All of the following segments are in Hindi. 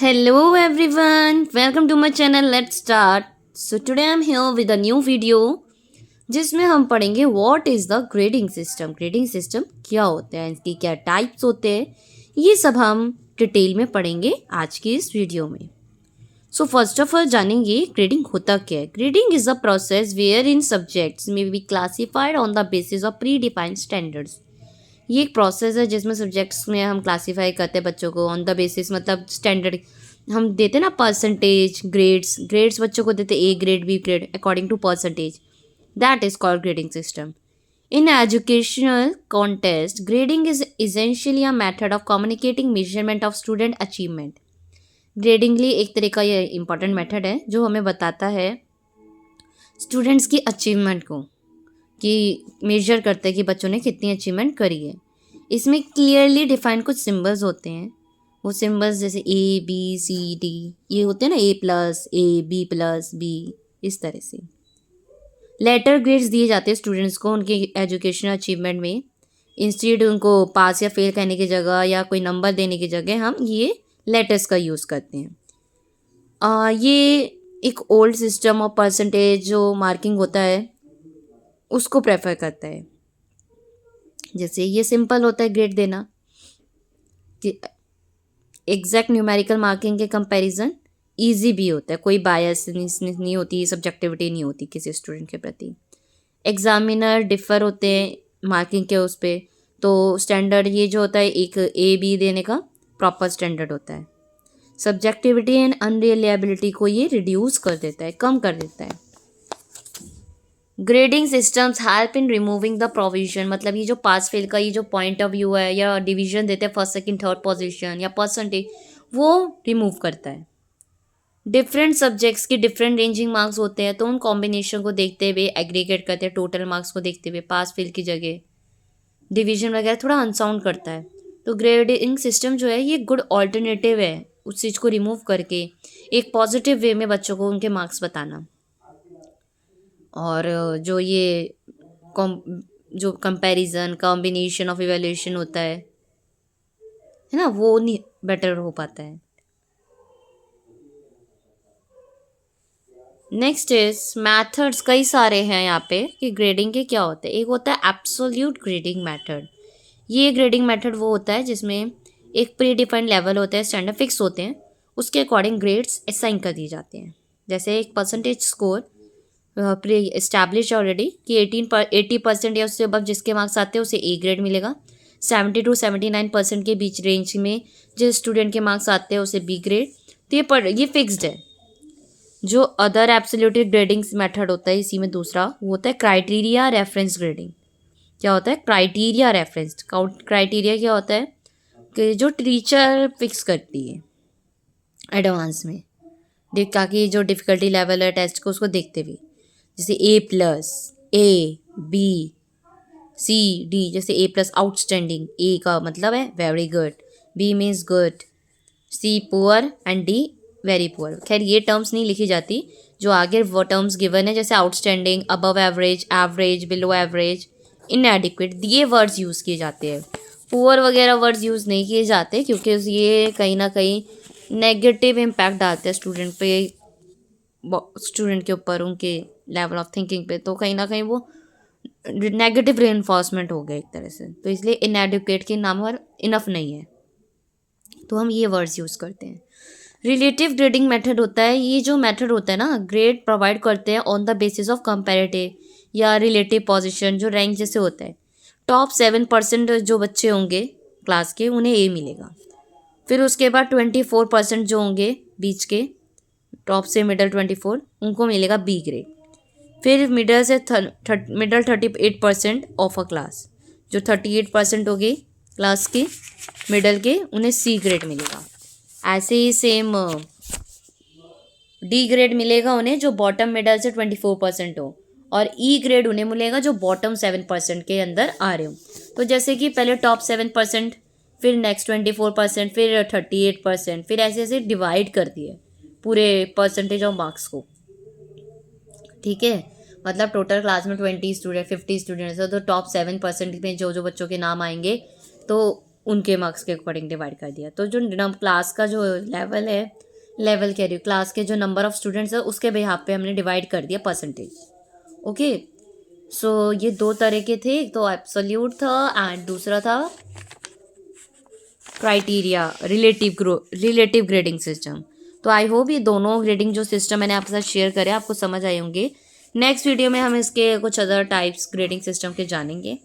Hello everyone, welcome to my channel. Let's start. So today I'm here with a new video जिसमें हम पढ़ेंगे what is the grading system. Grading system क्या होता है, इसकी क्या टाइप्स होते हैं, ये सब हम डिटेल में पढ़ेंगे आज की इस वीडियो में। सो फर्स्ट ऑफ ऑल जानेंगे ग्रेडिंग होता क्या है। Grading is a process where in subjects may be classified on the basis of predefined standards. ये एक प्रोसेस है जिसमें सब्जेक्ट्स में हम क्लासीफाई करते हैं बच्चों को ऑन द बेसिस, मतलब स्टैंडर्ड हम देते ना, परसेंटेज ग्रेड्स। ग्रेड्स बच्चों को देते A grade B grade according to percentage. That is called grading system. In educational contest grading is essentially a method of communicating measurement of student achievement. ग्रेडिंगली एक तरह का ये इंपॉर्टेंट मेथड है जो हमें बताता है स्टूडेंट्स की अचीवमेंट को, कि मेजर करते हैं कि बच्चों ने कितनी अचीवमेंट करी है। इसमें क्लियरली डिफाइंड कुछ सिंबल्स होते हैं। वो सिंबल्स जैसे ए बी सी डी ये होते हैं ना, ए बी इस तरह से लेटर ग्रेड्स दिए जाते हैं स्टूडेंट्स को उनके एजुकेशनल अचीवमेंट में। इंस्टीट्यूट उनको पास या फेल करने की जगह या कोई नंबर देने की जगह हम ये लेटर्स का यूज़ करते हैं। ये एक ओल्ड सिस्टम ऑफ परसेंटेज जो मार्किंग होता है उसको प्रेफर करता है। जैसे ये सिंपल होता है ग्रेड देना, एग्जैक्ट न्यूमेरिकल मार्किंग के कंपैरिजन इजी भी होता है, कोई बायस नहीं होती, सब्जेक्टिविटी नहीं होती किसी स्टूडेंट के प्रति। एग्जामिनर डिफ़र होते हैं मार्किंग के उस पर, तो स्टैंडर्ड ये जो होता है एक ए बी देने का प्रॉपर स्टैंडर्ड होता है। सब्जेक्टिविटी एंड अनरिलायबिलिटी को ये रिड्यूस कर देता है, कम कर देता है। Grading systems help in removing the provision, मतलब ये जो पास फेल का ये जो पॉइंट ऑफ व्यू है या डिवीजन देते हैं फर्स्ट सेकंड थर्ड पोजीशन या परसेंटेज, वो रिमूव करता है। डिफरेंट सब्जेक्ट्स की डिफरेंट रेंजिंग मार्क्स होते हैं, तो उन कॉम्बिनेशन को देखते हुए एग्रीगेट करते हैं, टोटल मार्क्स को देखते हुए पास फेल की जगह डिवीजन वगैरह थोड़ा अनसाउंड करता है। तो ग्रेडिंग सिस्टम जो है ये गुड ऑल्टरनेटिव है उस चीज़ को रिमूव करके एक पॉजिटिव वे में बच्चों को उनके मार्क्स बताना। और जो कंपैरिजन कॉम्बिनेशन ऑफ इवैल्यूएशन होता है ना, वो नहीं बेटर हो पाता है। नेक्स्ट इज मैथड्स, कई सारे हैं यहाँ पे कि ग्रेडिंग के क्या होते हैं। एक होता है एब्सोल्यूट ग्रेडिंग मेथड। ये ग्रेडिंग मेथड वो होता है जिसमें एक प्री डिफाइंड लेवल होता है, स्टैंडर्ड फिक्स होते हैं, उसके अकॉर्डिंग ग्रेड्स असाइन कर दिए जाते हैं। जैसे एक percentage score pre establish already कि 80% या उससे अब जिसके मार्क्स आते हैं उसे ए ग्रेड मिलेगा। 70 to 79% के बीच रेंज में जिस स्टूडेंट के मार्क्स आते हैं उसे बी ग्रेड। तो ये फिक्स्ड है। जो अदर एब्सोल्यूट ग्रेडिंग मेथड होता है इसी में दूसरा वो होता है क्राइटेरिया रेफरेंस ग्रेडिंग। क्या होता है क्राइटेरिया रेफरेंस? क्राइटेरिया क्या होता है कि जो टीचर फिक्स करती है एडवांस में, देख ताकि जो डिफ़िकल्टी लेवल है टेस्ट को उसको देखते हुए, जैसे A+, A, B, C, D। जैसे A+ आउटस्टैंडिंग, ए का मतलब है very good, B means good, C poor and D very poor. खैर ये टर्म्स नहीं लिखी जाती, जो आगे वो टर्म्स गिवन है जैसे outstanding, above average, average, below average, इनएडिक्वेट, ये वर्ड्स यूज़ किए जाते हैं। पुअर वगैरह वर्ड्स यूज़ नहीं किए जाते क्योंकि ये कहीं ना कहीं नेगेटिव इम्पैक्ट डालते हैं स्टूडेंट के ऊपर, उनके लेवल ऑफ थिंकिंग पे। तो कहीं ना कहीं वो नेगेटिव रेनफोर्समेंट हो गया एक तरह से, तो इसलिए इनएडुकेट के नाम पर इनफ नहीं है, तो हम ये वर्ड्स यूज़ करते हैं। रिलेटिव ग्रेडिंग मेथड होता है, ये जो मेथड होता है ना, ग्रेड प्रोवाइड करते हैं on the basis of comparative या रिलेटिव पोजीशन, जो रैंक जैसे होता है। टॉप 7% जो बच्चे होंगे क्लास के उन्हें ए मिलेगा। फिर उसके बाद 24% जो होंगे बीच के, टॉप से मिडल 24, उनको मिलेगा बी ग्रेड। फिर मिडल से मिडल 38% ऑफ अ क्लास, जो 38% हो गई क्लास की मिडल के, उन्हें सी ग्रेड मिलेगा। ऐसे ही सेम डी ग्रेड मिलेगा उन्हें जो बॉटम मिडल से 24% हो, और ई ग्रेड उन्हें मिलेगा जो बॉटम 7% के अंदर आ रहे हो। तो जैसे कि पहले टॉप 7%, फिर नेक्स्ट 24%, फिर 38%, फिर ऐसे ऐसे डिवाइड कर दिए पूरे परसेंटेज ऑफ मार्क्स को। ठीक है, मतलब टोटल क्लास में 20 स्टूडेंट 50 स्टूडेंट्स है, तो टॉप 7% में जो जो बच्चों के नाम आएंगे तो उनके मार्क्स के अकॉर्डिंग डिवाइड कर दिया। तो जो क्लास का जो लेवल है, लेवल कह रही हूँ, क्लास के जो नंबर ऑफ स्टूडेंट्स है उसके बिहाफ पे हमने डिवाइड कर दिया परसेंटेज। ओके, सो ये दो तरह के थे, एक तो एब्सोल्यूट था एंड दूसरा था क्राइटेरिया, रिलेटिव ग्रेडिंग सिस्टम। तो आई होप ये दोनों ग्रेडिंग जो सिस्टम मैंने आपके साथ शेयर करे आपको समझ आए होंगे। नेक्स्ट वीडियो में हम इसके कुछ अदर टाइप्स ग्रेडिंग सिस्टम के जानेंगे।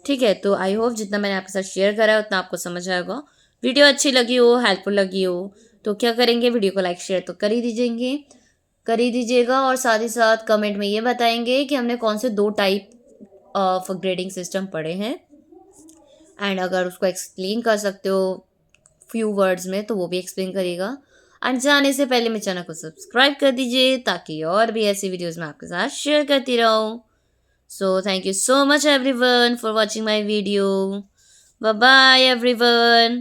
ठीक है, तो आई होप जितना मैंने आपके साथ शेयर करा है उतना आपको समझ आएगा। वीडियो अच्छी लगी हो, हेल्पफुल लगी हो तो क्या करेंगे, वीडियो को लाइक शेयर तो कर ही दीजिएगा और साथ ही साथ कमेंट में ये बताएंगे कि हमने कौन से 2 टाइप ऑफ ग्रेडिंग सिस्टम पढ़े हैं, एंड अगर उसको एक्सप्लेन कर सकते हो फ्यू वर्ड्स में तो वो भी एक्सप्लेन करिएगा। एंड जाने से पहले मेरे चैनल को सब्सक्राइब कर दीजिए ताकि और भी ऐसी वीडियोस मैं आपके साथ शेयर करती रहूँ। So thank you so much everyone for watching my video. Bye bye everyone.